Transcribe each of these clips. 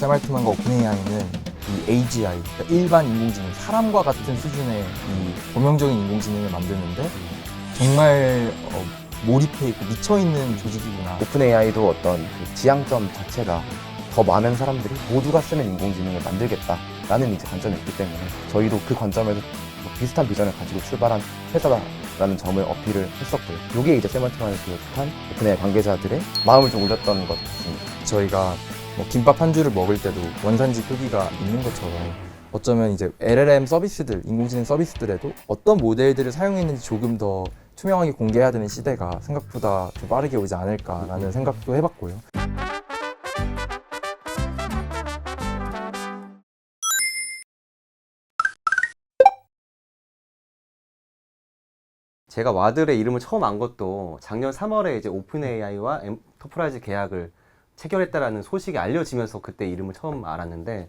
샘 알트만과 오픈 AI는 이 AGI, 그러니까 일반 인공지능, 사람과 같은 수준의 이 범용적인 인공지능을 만드는데 정말 몰입해 있고 미쳐 있는 조직이구나. 오픈 AI도 어떤 그 지향점 자체가 더 많은 사람들이 모두가 쓰는 인공지능을 만들겠다라는 이제 관점이 있기 때문에 저희도 그 관점에서 뭐 비슷한 비전을 가지고 출발한 회사다라는 점을 어필을 했었고요. 이게 이제 샘 알트만을 비롯한 오픈 AI 관계자들의 마음을 좀 울렸던 것 같습니다. 저희가 뭐 김밥 한 줄을 먹을 때도 원산지 표기가 있는 것처럼 어쩌면 이제 LLM 서비스들, 인공지능 서비스들에도 어떤 모델들을 사용했는지 조금 더 투명하게 공개해야 되는 시대가 생각보다 좀 빠르게 오지 않을까라는 생각도 해봤고요. 제가 와들의 이름을 처음 안 것도 작년 3월에 이제 오픈 AI와 엔터프라이즈 계약을 체결했다라는 소식이 알려지면서 그때 이름을 처음 알았는데,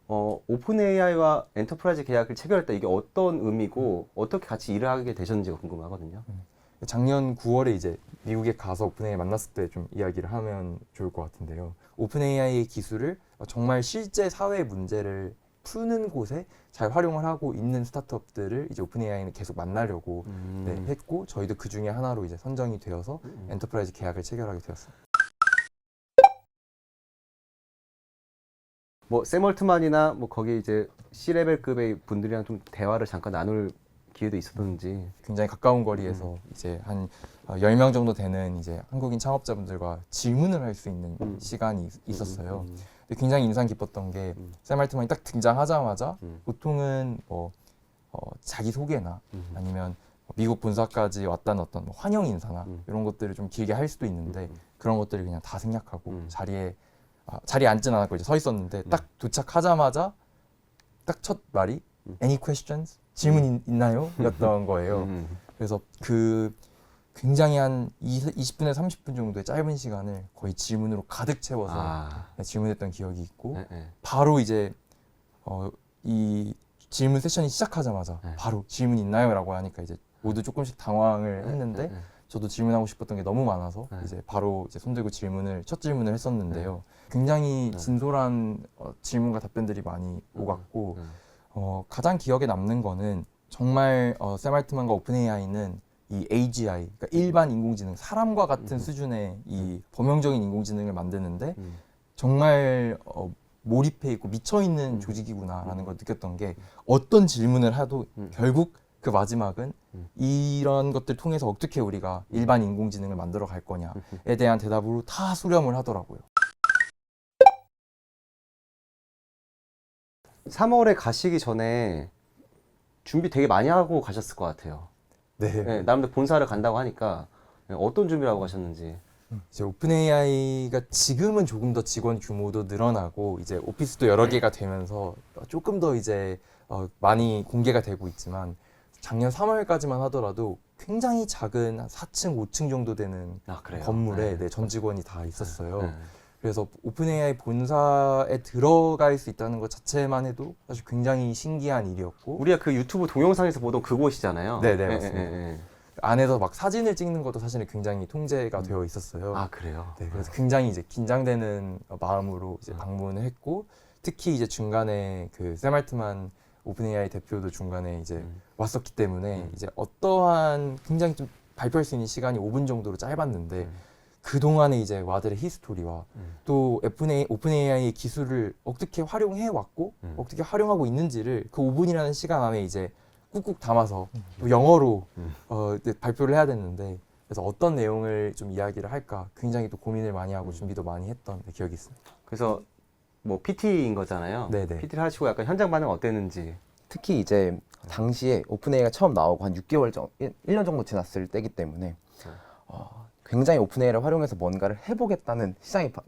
오픈 AI와 엔터프라이즈 계약을 체결했다, 이게 어떤 의미고 어떻게 같이 일을 하게 되셨는지가 궁금하거든요. 작년 9월에 이제 미국에 가서 오픈 AI 만났을 때 좀 이야기를 하면 좋을 것 같은데요. 오픈 AI의 기술을 정말 실제 사회 문제를 푸는 곳에 잘 활용을 하고 있는 스타트업들을 이제 오픈 AI는 계속 만나려고 했고, 저희도 그 중에 하나로 이제 선정이 되어서 엔터프라이즈 계약을 체결하게 되었습니다. 뭐 샘 얼트만이나 뭐 거기 이제 C레벨급의 분들이랑 좀 대화를 잠깐 나눌 기회도 있었는지. 굉장히 가까운 거리에서 이제 한 10명 정도 되는 이제 한국인 창업자분들과 질문을 할 수 있는 시간이 있었어요. 근데 굉장히 인상 깊었던 게 샘 알트만이 딱 등장하자마자 보통은 뭐 자기 소개나 아니면 미국 본사까지 왔다는 어떤 뭐 환영 인사나 이런 것들을 좀 길게 할 수도 있는데 그런 것들을 그냥 다 생략하고 자리에 앉진 않았고 이제 서 있었는데 딱 도착하자마자 딱 첫 말이 Any questions? 질문 있나요? 였던 거예요. 그래서 그 굉장히 한 20분에서 30분 정도의 짧은 시간을 거의 질문으로 가득 채워서 질문했던 기억이 있고, 바로 이제 이 질문 세션이 시작하자마자 바로 질문 있나요? 라고 하니까 이제 모두 조금씩 당황을 했는데 저도 질문하고 싶었던 게 너무 많아서 이제 바로 이제 손들고 첫 질문을 했었는데요. 굉장히 진솔한 질문과 답변들이 많이 오갔고, 가장 기억에 남는 거는 정말 샘 알트만과 오픈 AI는 이 AGI, 그러니까 일반 인공지능, 사람과 같은 수준의 이 범용적인 인공지능을 만드는데 정말 몰입해 있고 미쳐 있는 조직이구나라는 걸 느꼈던 게, 어떤 질문을 해도 결국 그 마지막은 이런 것들 통해서 어떻게 우리가 일반 인공지능을 만들어 갈 거냐에 대한 대답으로 다 수렴을 하더라고요. 3월에 가시기 전에 준비 되게 많이 하고 가셨을 것 같아요. 네, 나름대로 본사를 간다고 하니까 어떤 준비를 하고 가셨는지. 이제 오픈 AI가 지금은 조금 더 직원 규모도 늘어나고 이제 오피스도 여러 개가 되면서 조금 더 이제 많이 공개가 되고 있지만, 작년 3월까지만 하더라도 굉장히 작은 한 4층, 5층 정도 되는 건물에 전 직원이 다 있었어요. 그래서 오픈 AI 본사에 들어갈 수 있다는 것 자체만 해도 사실 굉장히 신기한 일이었고, 우리가 그 유튜브 동영상에서 보던 그곳이잖아요. 네네, 맞습니다. 안에서 막 사진을 찍는 것도 사실은 굉장히 통제가 되어 있었어요. 아, 그래요? 네, 그래서 굉장히 이제 긴장되는 마음으로 이제 방문을 했고, 특히 이제 중간에 그 샘 알트만 오픈 AI 대표도 중간에 이제 왔었기 때문에 이제 어떠한 굉장히 좀 발표할 수 있는 시간이 5분 정도로 짧았는데 그 동안에 이제 와들의 히스토리와 또 오픈 AI의 기술을 어떻게 활용해 왔고 어떻게 활용하고 있는지를 그 5분이라는 시간 안에 이제 꾹꾹 담아서 또 영어로 발표를 해야 됐는데, 그래서 어떤 내용을 좀 이야기를 할까 굉장히 또 고민을 많이 하고 준비도 많이 했던 기억이 있습니다. 그래서 뭐 PT인 거잖아요. 네네. PT를 하시고 약간 현장 반응 어땠는지. 특히 이제 당시에 오픈 AI가 처음 나오고 한 6개월 정도, 1년 정도 지났을 때이기 때문에 굉장히 오픈 AI를 활용해서 뭔가를 해보겠다는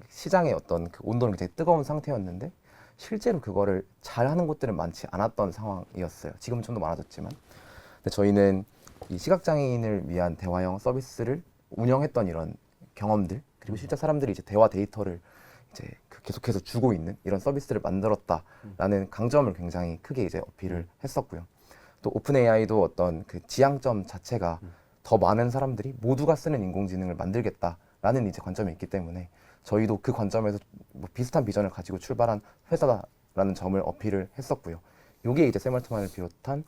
시장의 어떤 그 온도는 굉장히 뜨거운 상태였는데, 실제로 그거를 잘하는 곳들은 많지 않았던 상황이었어요. 지금은 좀 더 많아졌지만. 근데 저희는 이 시각장애인을 위한 대화형 서비스를 운영했던 이런 경험들, 그리고 실제 사람들이 이제 대화 데이터를 이제 계속해서 주고 있는 이런 서비스를 만들었다라는 강점을 굉장히 크게 이제 어필을 했었고요. 또 오픈 AI도 어떤 그 지향점 자체가 더 많은 사람들이 모두가 쓰는 인공지능을 만들겠다라는 이제 관점이 있기 때문에 저희도 그 관점에서 뭐 비슷한 비전을 가지고 출발한 회사다라는 점을 어필을 했었고요. 이게 이제 샘 알트만을 비롯한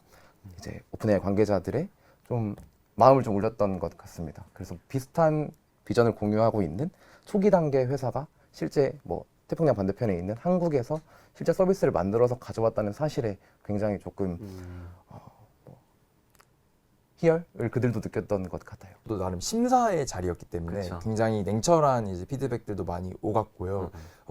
이제 오픈AI 관계자들의 좀 마음을 좀 울렸던 것 같습니다. 그래서 비슷한 비전을 공유하고 있는 초기 단계 회사가 실제 뭐 태평양 반대편에 있는 한국에서 실제 서비스를 만들어서 가져왔다는 사실에 굉장히 조금 희열을 그들도 느꼈던 것 같아요. 또 나름 심사의 자리였기 때문에 그쵸. 굉장히 냉철한 이제 피드백들도 많이 오갔고요.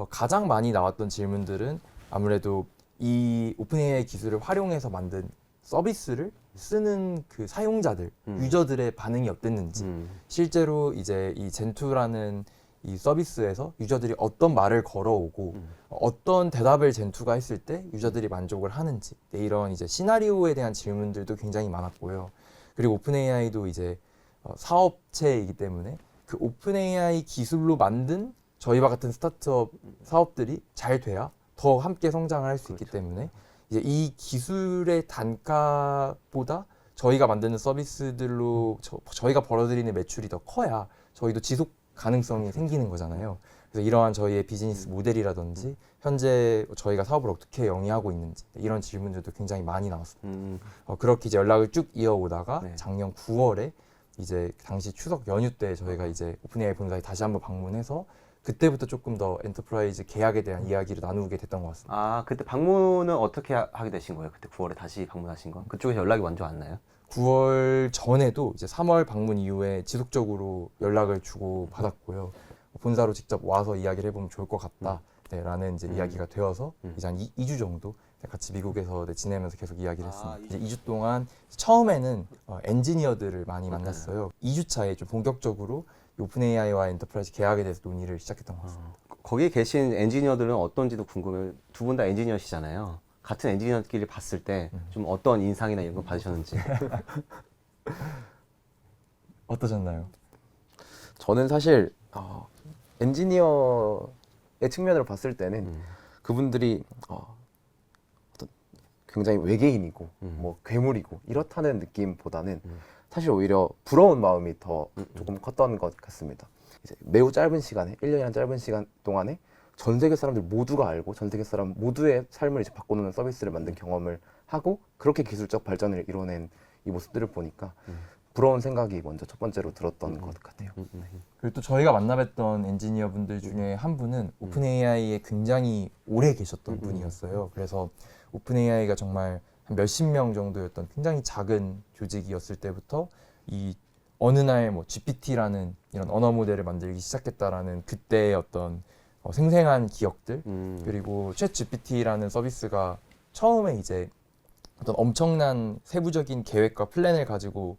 가장 많이 나왔던 질문들은 아무래도 이 오픈AI 기술을 활용해서 만든 서비스를 쓰는 그 사용자들, 유저들의 반응이 어땠는지, 실제로 이제 이 젠2라는 이 서비스에서 유저들이 어떤 말을 걸어오고 어떤 대답을 젠2가 했을 때 유저들이 만족을 하는지, 이런 이제 시나리오에 대한 질문들도 굉장히 많았고요. 그리고 오픈AI도 이제 사업체이기 때문에 그 오픈AI 기술로 만든 저희와 같은 스타트업 사업들이 잘 돼야 더 함께 성장을 할 수 있기 때문에 이제 이 기술의 단가보다 저희가 만드는 서비스들로 저희가 벌어들이는 매출이 더 커야 저희도 지속 가능성이 생기는 거잖아요. 그래서 이러한 저희의 비즈니스 모델이라든지 현재 저희가 사업을 어떻게 영위하고 있는지 이런 질문들도 굉장히 많이 나왔습니다. 그렇게 이제 연락을 쭉 이어오다가 네. 작년 9월에 이제 당시 추석 연휴 때 저희가 이제 오픈AI 본사에 다시 한번 방문해서 그때부터 조금 더 엔터프라이즈 계약에 대한 이야기를 나누게 됐던 것 같습니다. 아, 그때 방문은 어떻게 하게 되신 거예요? 그때 9월에 다시 방문하신 거? 그쪽에서 연락이 먼저 왔나요? 9월 전에도 이제 3월 방문 이후에 지속적으로 연락을 주고 받았고요. 본사로 직접 와서 이야기를 해보면 좋을 것 같다. 네, 라는 이제 이야기가 되어서 이제 한 2주 정도 같이 미국에서 지내면서 계속 이야기를 했습니다. 이제 2주 동안 처음에는 엔지니어들을 많이 만났어요. 2주 차에 좀 본격적으로 오픈AI와 엔터프라이즈 계약에 대해서 논의를 시작했던 것 같습니다. 거기에 계신 엔지니어들은 어떤지도 궁금해요. 두 분 다 엔지니어시잖아요. 같은 엔지니어끼리 봤을 때 좀 어떤 인상이나 이런 거 받으셨는지. 어떠셨나요? 저는 사실 엔지니어의 측면으로 봤을 때는 그분들이 어떤 굉장히 외계인이고 뭐 괴물이고 이렇다는 느낌보다는 사실 오히려 부러운 마음이 더 조금 컸던 것 같습니다. 이제 매우 짧은 시간에 1년이라는 짧은 시간 동안에 전 세계 사람들 모두가 알고 전 세계 사람 모두의 삶을 이제 바꿔놓는 서비스를 만든 경험을 하고 그렇게 기술적 발전을 이뤄낸 이 모습들을 보니까 부러운 생각이 먼저 첫 번째로 들었던 것 같아요. 그리고 또 저희가 만나뵀던 엔지니어 분들 중에 한 분은 오픈AI에 굉장히 오래 계셨던 분이었어요. 그래서 오픈AI가 정말 한 몇십 명 정도였던 굉장히 작은 조직이었을 때부터 이 어느 날 뭐 GPT라는 이런 언어 모델을 만들기 시작했다라는 그때의 어떤 생생한 기억들 그리고 챗 GPT라는 서비스가 처음에 이제 어떤 엄청난 세부적인 계획과 플랜을 가지고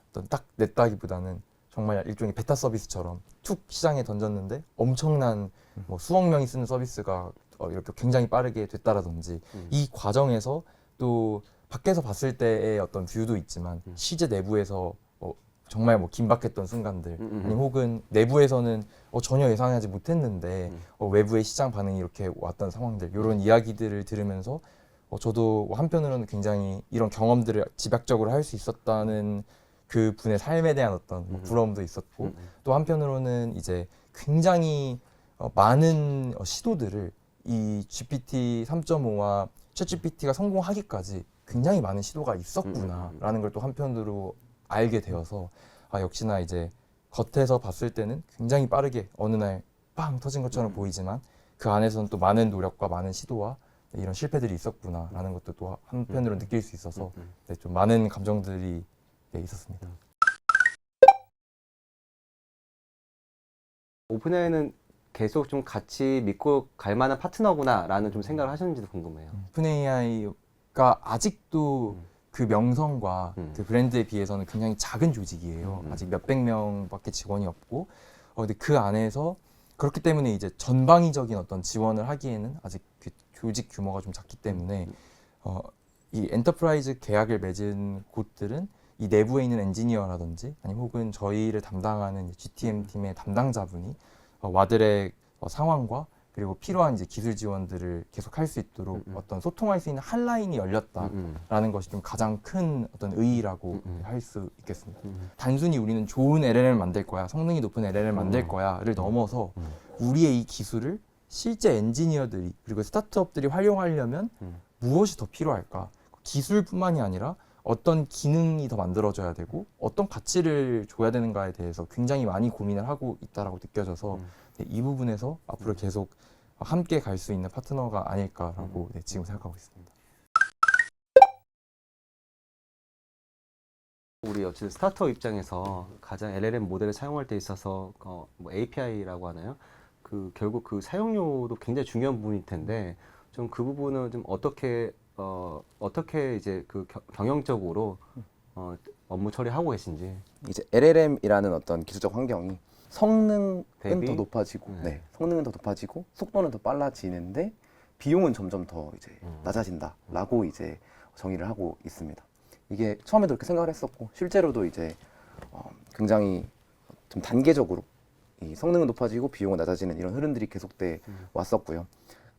어떤 딱 냈다기보다는 정말 일종의 베타 서비스처럼 툭 시장에 던졌는데 엄청난 뭐 수억 명이 쓰는 서비스가 이렇게 굉장히 빠르게 됐다라든지 이 과정에서 또 밖에서 봤을 때의 어떤 뷰도 있지만 실제 내부에서 정말 뭐 긴박했던 순간들 아니 혹은 내부에서는 전혀 예상하지 못했는데 외부의 시장 반응이 이렇게 왔던 상황들 이런 이야기들을 들으면서 저도 한편으로는 굉장히 이런 경험들을 집약적으로 할 수 있었다는 그 분의 삶에 대한 어떤 부러움도 있었고 또 한편으로는 이제 굉장히 많은 시도들을 이 GPT 3.5와 챗GPT가 성공하기까지 굉장히 많은 시도가 있었구나라는 걸 또 한편으로 알게 되어서 역시나 이제 겉에서 봤을 때는 굉장히 빠르게 어느 날 빵 터진 것처럼 보이지만 그 안에서는 또 많은 노력과 많은 시도와 이런 실패들이 있었구나라는 것도 또 한편으로 느낄 수 있어서 네, 좀 많은 감정들이 있었습니다. 오픈AI는 계속 좀 같이 믿고 갈 만한 파트너구나라는 좀 생각을 하셨는지도 궁금해요. 오픈AI가 아직도 그 명성과 그 브랜드에 비해서는 굉장히 작은 조직이에요. 아직 몇백 명밖에 직원이 없고, 근데 그 안에서 그렇기 때문에 이제 전방위적인 어떤 지원을 하기에는 아직 그 조직 규모가 좀 작기 때문에 이 엔터프라이즈 계약을 맺은 곳들은 이 내부에 있는 엔지니어라든지 아니면 혹은 저희를 담당하는 GTM 팀의 담당자분이 와들의 상황과 그리고 필요한 이제 기술 지원들을 계속 할 수 있도록 어떤 소통할 수 있는 한 라인이 열렸다라는 것이 좀 가장 큰 어떤 의의라고 할 수 있겠습니다. 단순히 우리는 좋은 LLM을 만들 거야, 성능이 높은 LLM을 만들 거야를 넘어서 우리의 이 기술을 실제 엔지니어들이 그리고 스타트업들이 활용하려면 무엇이 더 필요할까? 기술뿐만이 아니라 어떤 기능이 더 만들어져야 되고 어떤 가치를 줘야 되는가에 대해서 굉장히 많이 고민을 하고 있다라고 느껴져서 네, 이 부분에서 앞으로 계속 함께 갈 수 있는 파트너가 아닐까라고 네, 지금 생각하고 있습니다. 우리 어쨌든 스타트업 입장에서 가장 LLM 모델을 사용할 때 있어서 뭐 API라고 하나요? 그 결국 그 사용료도 굉장히 중요한 부분일 텐데 좀 그 부분은 좀 어떻게 이제 그 경영적으로 업무 처리하고 계신지. 이제 LLM이라는 어떤 기술적 환경이 성능은 대비? 더 높아지고, 네. 성능은 더 높아지고 속도는 더 빨라지는데 비용은 점점 더 이제 낮아진다라고 이제 정의를 하고 있습니다. 이게 처음에도 그렇게 생각을 했었고 실제로도 이제 굉장히 좀 단계적으로 이 성능은 높아지고 비용은 낮아지는 이런 흐름들이 계속돼 왔었고요.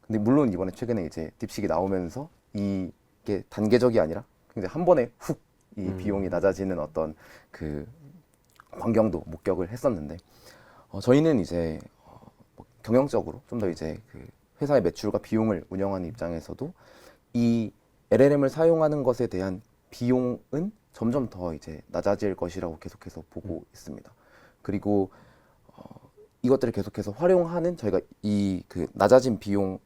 근데 물론 이번에 최근에 이제 딥식이 나오면서 이게 단계적이 아니라 굉장히 한 번에 훅 이 비용이 낮아지는 어떤 그 광경도 목격을 했었는데 저희는 이제 뭐 경영적으로 좀 더 이제 그 회사의 매출과 비용을 운영하는 입장에서도 이 LLM을 사용하는 것에 대한 비용은 점점 더 이제 낮아질 것이라고 계속해서 보고 있습니다. 그리고 이것들을 계속해서 활용하는 저희가 이 그 낮아진 비용의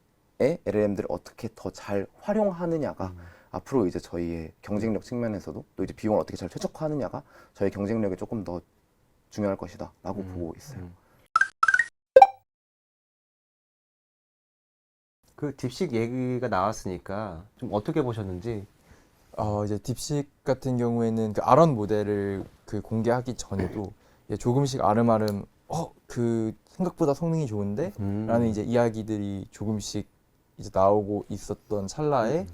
LLM들을 어떻게 더 잘 활용하느냐가 앞으로 이제 저희의 경쟁력 측면에서도 또 이제 비용을 어떻게 잘 최적화하느냐가 저희 경쟁력에 조금 더 중요할 것이다라고 보고 있어요. 그 딥식 얘기가 나왔으니까 좀 어떻게 보셨는지. 이제 딥식 같은 경우에는 그 아런 모델을 그 공개하기 전에도 조금씩 아름아름 그 생각보다 성능이 좋은데 라는 이제 이야기들이 조금씩 이제 나오고 있었던 찰나에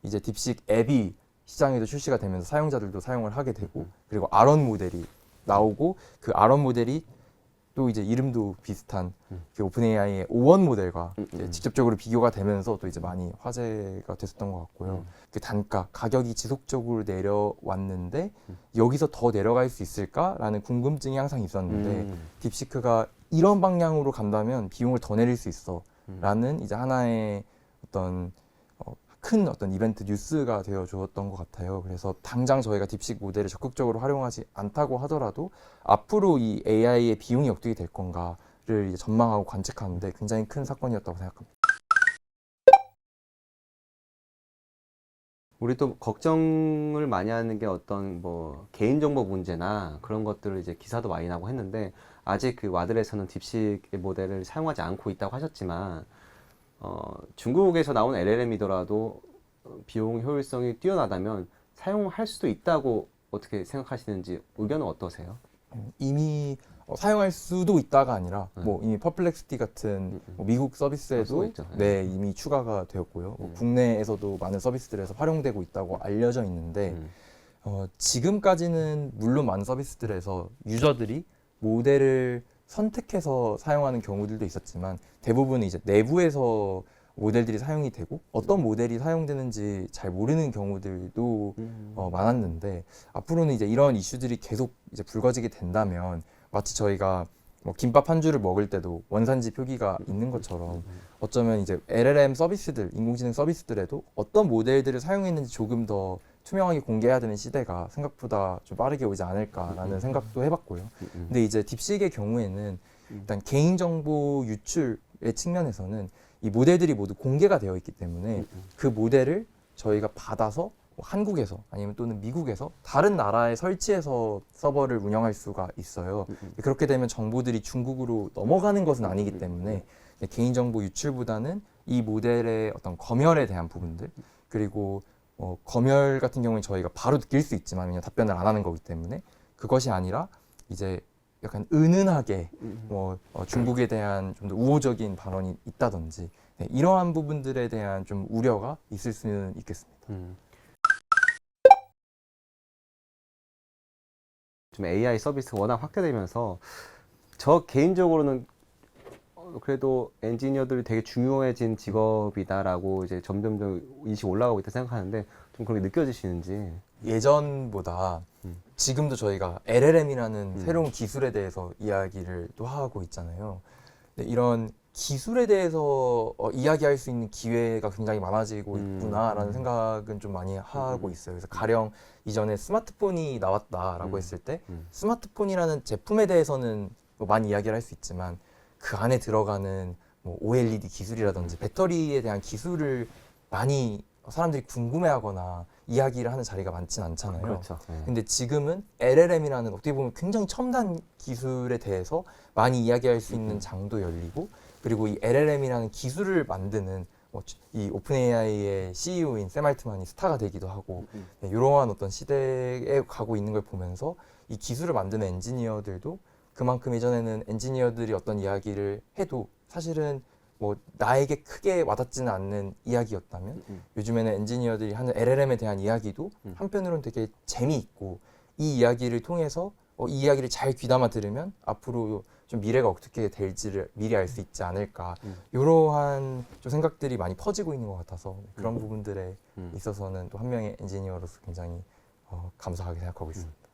이제 딥식 앱이 시장에도 출시가 되면서 사용자들도 사용을 하게 되고 그리고 아런 모델이 나오고 그 아런 모델이 또 이제 이름도 비슷한 그 오픈AI의 O1 모델과 이제 직접적으로 비교가 되면서 또 이제 많이 화제가 됐었던 것 같고요. 그 단가, 가격이 지속적으로 내려왔는데 여기서 더 내려갈 수 있을까라는 궁금증이 항상 있었는데 딥시크가 이런 방향으로 간다면 비용을 더 내릴 수 있어라는 이제 하나의 어떤 큰 어떤 이벤트 뉴스가 되어 주었던 것 같아요. 그래서 당장 저희가 딥식 모델을 적극적으로 활용하지 않다고 하더라도 앞으로 이 AI의 비용이 어떻게 될 건가를 이제 전망하고 관측하는데 굉장히 큰 사건이었다고 생각합니다. 우리 또 걱정을 많이 하는 게 어떤 뭐 개인정보 문제나 그런 것들을 이제 기사도 많이 나고 했는데 아직 그 와들에서는 딥식 모델을 사용하지 않고 있다고 하셨지만 중국에서 나온 LLM이더라도 비용 효율성이 뛰어나다면 사용할 수도 있다고 어떻게 생각하시는지 의견은 어떠세요? 이미 사용할 수도 있다가 아니라 뭐 이미 퍼플렉시티 같은 뭐 미국 서비스에도 쓰고 있죠. 네, 이미 추가가 되었고요. 뭐 국내에서도 많은 서비스들에서 활용되고 있다고 알려져 있는데 지금까지는 물론 많은 서비스들에서 유저들이 모델을 선택해서 사용하는 경우들도 있었지만 대부분 이제 내부에서 모델들이 사용이 되고 어떤 모델이 사용되는지 잘 모르는 경우들도 많았는데 앞으로는 이제 이런 이슈들이 계속 이제 불거지게 된다면 마치 저희가 뭐 김밥 한 줄을 먹을 때도 원산지 표기가 있는 것처럼 어쩌면 이제 LLM 서비스들, 인공지능 서비스들에도 어떤 모델들을 사용했는지 조금 더 투명하게 공개해야 되는 시대가 생각보다 좀 빠르게 오지 않을까라는 생각도 해봤고요. 근데 이제 딥식의 경우에는 일단 개인정보 유출의 측면에서는 이 모델들이 모두 공개가 되어 있기 때문에 그 모델을 저희가 받아서 뭐 한국에서 아니면 또는 미국에서 다른 나라에 설치해서 서버를 운영할 수가 있어요. 그렇게 되면 정보들이 중국으로 넘어가는 것은 아니기 때문에 개인정보 유출보다는 이 모델의 어떤 검열에 대한 부분들 그리고 검열 같은 경우는 저희가 바로 느낄 수 있지만 그냥 답변을 안 하는 거기 때문에 그것이 아니라 이제 약간 은은하게 중국에 대한 좀 더 우호적인 발언이 있다든지 이러한 부분들에 대한 좀 우려가 있을 수는 있겠습니다. 좀 AI 서비스가 워낙 확대되면서 저 개인적으로는 그래도 엔지니어들이 되게 중요해진 직업이다라고 이제 점점 인식이 올라가고 있다 생각하는데 좀 그렇게 느껴지시는지. 예전보다 지금도 저희가 LLM이라는 새로운 기술에 대해서 이야기를 또 하고 있잖아요. 네, 이런 기술에 대해서 이야기할 수 있는 기회가 굉장히 많아지고 있구나라는 생각은 좀 많이 하고 있어요. 그래서 가령 이전에 스마트폰이 나왔다라고 했을 때 스마트폰이라는 제품에 대해서는 뭐 많이 이야기를 할 수 있지만 그 안에 들어가는 뭐 OLED 기술이라든지 배터리에 대한 기술을 많이 사람들이 궁금해하거나 이야기를 하는 자리가 많진 않잖아요. 그렇죠. 네. 근데 지금은 LLM이라는 어떻게 보면 굉장히 첨단 기술에 대해서 많이 이야기할 수 있는 장도 열리고, 그리고 이 LLM이라는 기술을 만드는 이 오픈 AI의 CEO인 샘 알트만이 스타가 되기도 하고, 네, 이러한 어떤 시대에 가고 있는 걸 보면서 이 기술을 만드는 엔지니어들도 그만큼 예전에는 엔지니어들이 어떤 이야기를 해도 사실은 뭐 나에게 크게 와닿지는 않는 이야기였다면 요즘에는 엔지니어들이 하는 LLM에 대한 이야기도 한편으로는 되게 재미있고, 이 이야기를 통해서 이 이야기를 잘 귀담아 들으면 앞으로 좀 미래가 어떻게 될지를 미리 알 수 있지 않을까, 이러한 좀 생각들이 많이 퍼지고 있는 것 같아서 그런 부분들에 있어서는 또 한 명의 엔지니어로서 굉장히 감사하게 생각하고 있습니다.